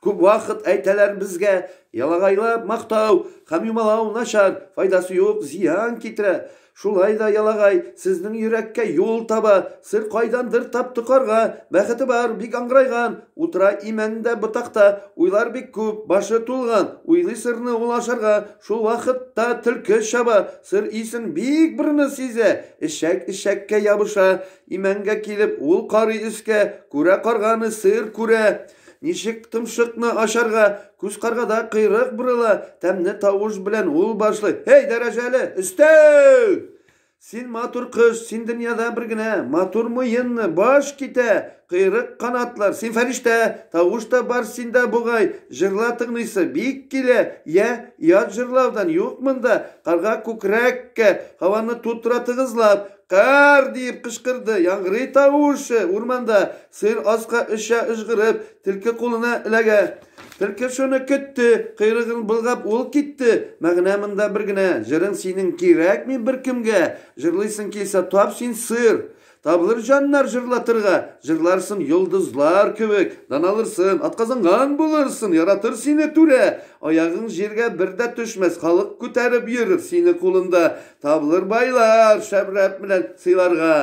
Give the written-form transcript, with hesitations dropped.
Көп вақыт әйтәләр безгә, ялагайлап мақтау, һәм юмалау начар, файдасы юк, зиян китерә. Шулай да ялагай сезнең йөрәккә юл таба, сер кайдандыр тапты карга, бәхете бар, бик аңгырайган, утыра имәндә ботакта, уйлар бик күп, башы тулган, уйлый сырны ул ашарга, шул вакытта төлке чаба, сыр исен бик берне сизә, ишәккә ябыша, имәнгә килеп ул карый өскә, күрә карганы сыр күрә. Ничек тымшыкны ашарга, күз каргада кыйрык бурыла, тәмне тавыш белән ул башлый. Эй, дәрәҗәле, өстәү! Син матур кыз, син дөньяда бер генә, матур муенны, баш китә, кыйрык канатлар, син фәриштә, тавыш та бар синдә бугай, җырла тыңлыйсы бик килә, я, ят җырлаудан юк монда, карга күкрәккә, һаваны тутыра тыгызлап, кар дип кычкырды, яңгырый тавышы, урманда, сыр аска өшә ыжгырып, tilke кулына эләгә. Tilke шуны көтте, кыйрыгын былгап ул китте. Мәгънә монда бер генә, җырың синең кирәкми беркемгә. Җырлыйсың килсә, тап син сыр. Табылыр җаннар җырлатырга, җырларсың йолдызлар кебек, даналырсың, атказанган булырсың, яратыр сине түрә. Аягың җиргә бер дә төшмәс, халык күтәреп йөрер сине кулында. Табылыр байлар шәбрәп белән сыйларга.